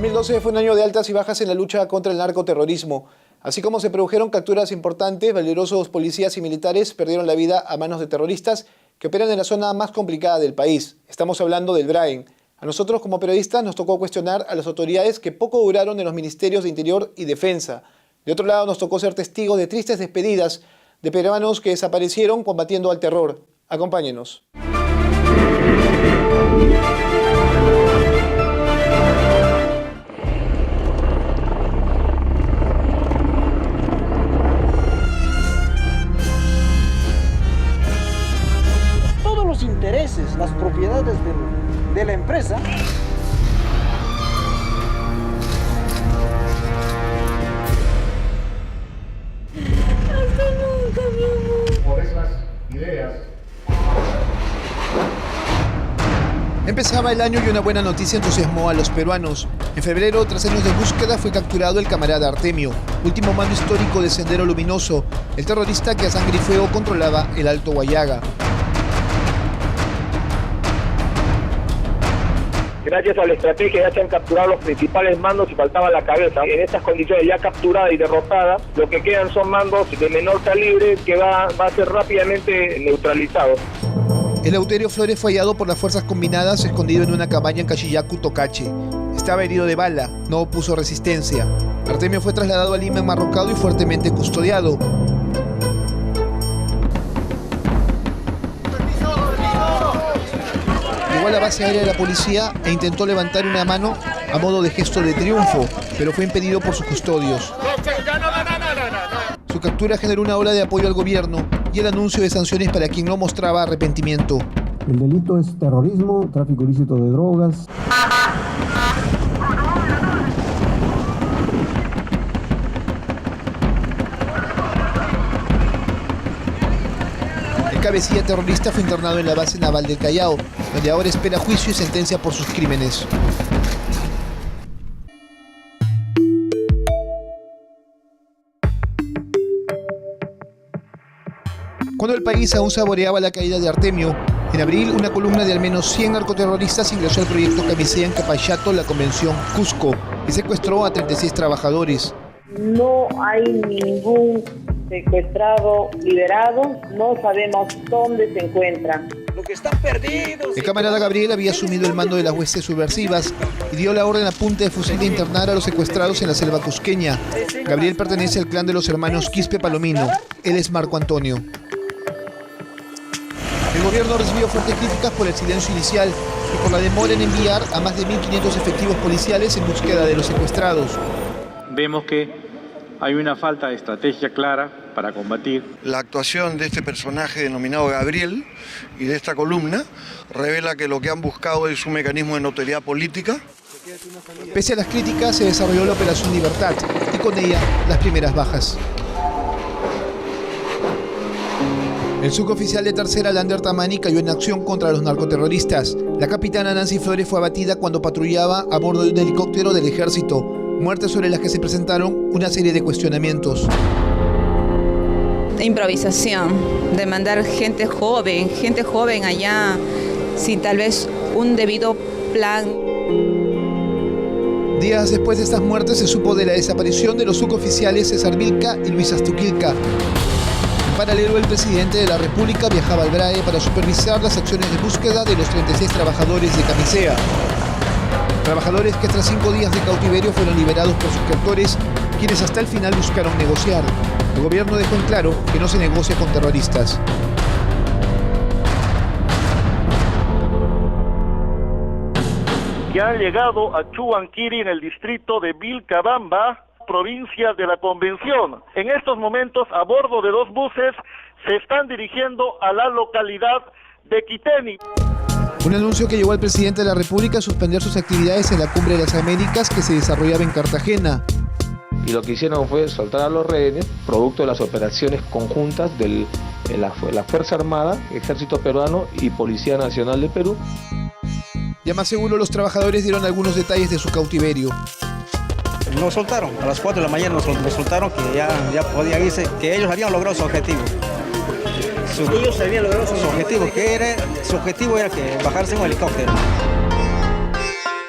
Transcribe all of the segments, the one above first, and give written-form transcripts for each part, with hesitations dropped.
2012 fue un año de altas y bajas en la lucha contra el narcoterrorismo. Así como se produjeron capturas importantes, valerosos policías y militares perdieron la vida a manos de terroristas que operan en la zona más complicada del país. Estamos hablando del Brain. A nosotros como periodistas nos tocó cuestionar a las autoridades que poco duraron en los ministerios de Interior y Defensa. De otro lado nos tocó ser testigos de tristes despedidas de peruanos que desaparecieron combatiendo al terror. Acompáñenos. Todos los intereses, las propiedades de la empresa por esas ideas. Empezaba el año y una buena noticia entusiasmó a los peruanos. En febrero, tras años de búsqueda, fue capturado el camarada Artemio, último mando histórico de Sendero Luminoso, el terrorista que a sangre y fuego controlaba el Alto Huallaga. Gracias a la estrategia ya se han capturado los principales mandos y faltaba la cabeza. En estas condiciones ya capturada y derrotada, lo que quedan son mandos de menor calibre que va a ser rápidamente neutralizado. Eleuterio Flores fue hallado por las fuerzas combinadas escondido en una cabaña en Cachillacu, Tocache. Estaba herido de bala, no opuso resistencia. Artemio fue trasladado a Lima enmarrocado y fuertemente custodiado. Llegó a la base aérea de la policía e intentó levantar una mano a modo de gesto de triunfo, pero fue impedido por sus custodios. Su captura generó una ola de apoyo al gobierno y el anuncio de sanciones para quien no mostraba arrepentimiento. El delito es terrorismo, tráfico ilícito de drogas. El cabecilla terrorista fue internado en la base naval del Callao, donde ahora espera juicio y sentencia por sus crímenes. Cuando el país aún saboreaba la caída de Artemio, en abril una columna de al menos 100 narcoterroristas ingresó al proyecto Camisea en Capachato, la convención Cusco, y secuestró a 36 trabajadores. No hay ningún secuestrado liberado, no sabemos dónde se encuentra. lo que están perdidos. El camarada Gabriel había asumido el mando de las huestes subversivas y dio la orden a punta de fusil de internar a los secuestrados en la selva cusqueña. Gabriel pertenece al clan de los hermanos Quispe Palomino. Él es Marco Antonio. El gobierno recibió fuertes críticas por el silencio inicial y por la demora en enviar a más de 1.500 efectivos policiales en búsqueda de los secuestrados. Vemos que hay una falta de estrategia clara para combatir. La actuación de este personaje denominado Gabriel y de esta columna revela que lo que han buscado es un mecanismo de notoriedad política. Pese a las críticas, se desarrolló la Operación Libertad y con ella las primeras bajas. El suboficial de tercera, Lander Tamani, cayó en acción contra los narcoterroristas. La capitana Nancy Flores fue abatida cuando patrullaba a bordo de un helicóptero del ejército. Muertes sobre las que se presentaron una serie de cuestionamientos. Improvisación, de mandar gente joven allá, sin tal vez un debido plan. Días después de estas muertes se supo de la desaparición de los suboficiales César Vilca y Luis Astuquilca. En paralelo, el presidente de la República viajaba al BRAE para supervisar las acciones de búsqueda de los 36 trabajadores de Camisea. Trabajadores que tras 5 días de cautiverio fueron liberados por sus captores, quienes hasta el final buscaron negociar. El gobierno dejó en claro que no se negocia con terroristas. Que han llegado a Chuanquiri en el distrito de Vilcabamba, provincia de la Convención. En estos momentos, a bordo de 2 buses, se están dirigiendo a la localidad de Quiteni. Un anuncio que llevó al presidente de la República a suspender sus actividades en la Cumbre de las Américas que se desarrollaba en Cartagena. Y lo que hicieron fue soltar a los rehenes, producto de las operaciones conjuntas de la Fuerza Armada, Ejército Peruano y Policía Nacional de Perú. Ya más seguro, los trabajadores dieron algunos detalles de su cautiverio. Nos soltaron, a las 4 de la mañana nos soltaron que ya podían irse, que ellos habían logrado su objetivo. Ellos habían logrado su objetivo, su objetivo era que bajarse en un helicóptero.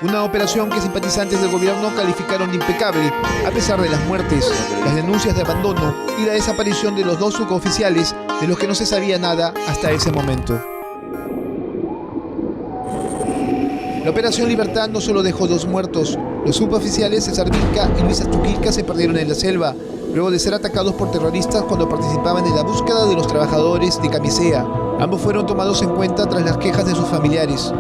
Una operación que simpatizantes del gobierno calificaron de impecable, a pesar de las muertes, las denuncias de abandono y la desaparición de los 2 suboficiales de los que no se sabía nada hasta ese momento. La Operación Libertad no solo dejó 2 muertos. Los suboficiales César Vilca y Luis Astuquilca se perdieron en la selva, luego de ser atacados por terroristas cuando participaban en la búsqueda de los trabajadores de Camisea. Ambos fueron tomados en cuenta tras las quejas de sus familiares.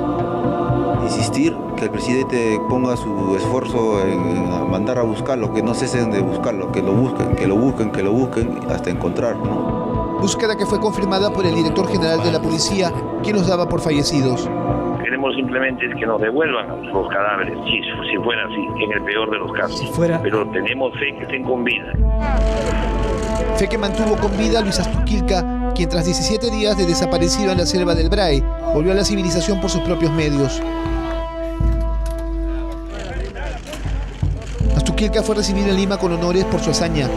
Insistir que el presidente ponga su esfuerzo en mandar a buscarlo, que no cesen de buscarlo, que lo busquen hasta encontrar, ¿no? Búsqueda que fue confirmada por el director general de la policía, quien los daba por fallecidos. Queremos simplemente que nos devuelvan los cadáveres, si fuera así, en el peor de los casos. Pero tenemos fe que estén con vida. Fe que mantuvo con vida a Luis Astuquilca, quien tras 17 días de desaparecido en la selva del Brae, volvió a la civilización por sus propios medios. Astuquilca fue recibido en Lima con honores por su hazaña.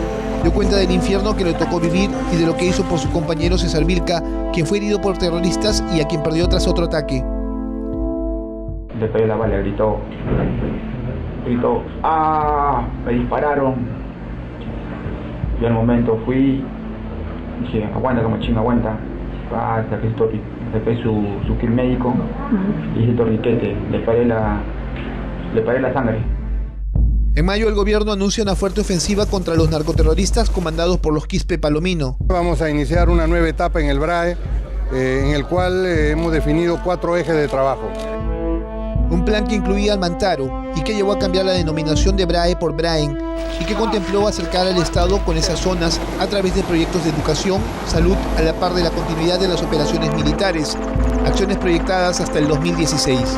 Dio cuenta del infierno que le tocó vivir y de lo que hizo por su compañero César Vilca, quien fue herido por terroristas y a quien perdió tras otro ataque. Le pegué la bala, gritó, ¡ah! Me dispararon. Y al momento fui, dije, aguanta como chinga, aguanta. Saqué su kit médico y hice torniquete, le paré la sangre. En mayo el gobierno anuncia una fuerte ofensiva contra los narcoterroristas comandados por los Quispe Palomino. Vamos a iniciar una nueva etapa en el BRAE, en el cual hemos definido 4 ejes de trabajo. Un plan que incluía al Mantaro y que llevó a cambiar la denominación de BRAE por BRAEN y que contempló acercar al Estado con esas zonas a través de proyectos de educación, salud, a la par de la continuidad de las operaciones militares, acciones proyectadas hasta el 2016.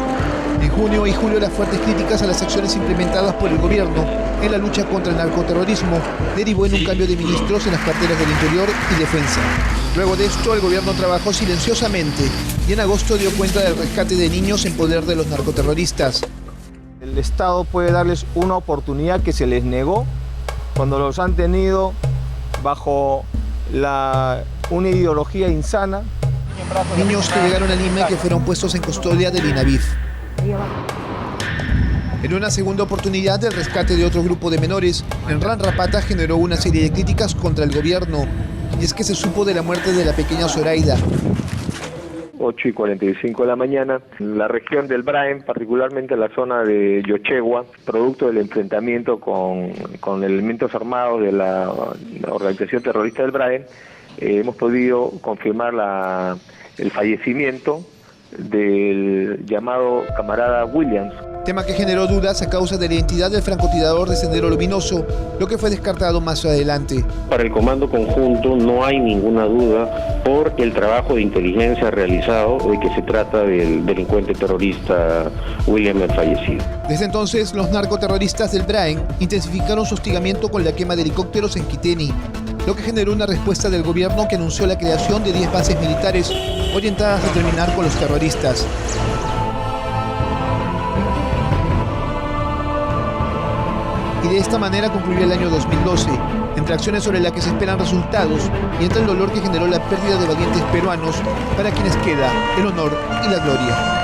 En junio y julio las fuertes críticas a las acciones implementadas por el gobierno en la lucha contra el narcoterrorismo derivó en un cambio de ministros en las carteras del Interior y Defensa. Luego de esto, el gobierno trabajó silenciosamente y en agosto dio cuenta del rescate de niños en poder de los narcoterroristas. El Estado puede darles una oportunidad que se les negó cuando los han tenido bajo una ideología insana. Niños que llegaron a Lima y que fueron puestos en custodia del INAVIF. En una segunda oportunidad, el rescate de otro grupo de menores, Enran Rapata generó una serie de críticas contra el gobierno. Y es que se supo de la muerte de la pequeña Zoraida. 8:45 de la mañana, en la región del Brae, particularmente en la zona de Yochegua, producto del enfrentamiento con elementos armados de la organización terrorista del Brae, hemos podido confirmar el fallecimiento del llamado camarada Williams. Tema que generó dudas a causa de la identidad del francotirador de Sendero Luminoso, lo que fue descartado más adelante. Para el Comando Conjunto no hay ninguna duda por el trabajo de inteligencia realizado de que se trata del delincuente terrorista William el fallecido. Desde entonces, los narcoterroristas del Brae intensificaron su hostigamiento con la quema de helicópteros en Quiteni, lo que generó una respuesta del gobierno que anunció la creación de 10 bases militares orientadas a terminar con los terroristas. Y de esta manera concluyó el año 2012, entre acciones sobre las que se esperan resultados y entre el dolor que generó la pérdida de valientes peruanos, para quienes queda el honor y la gloria.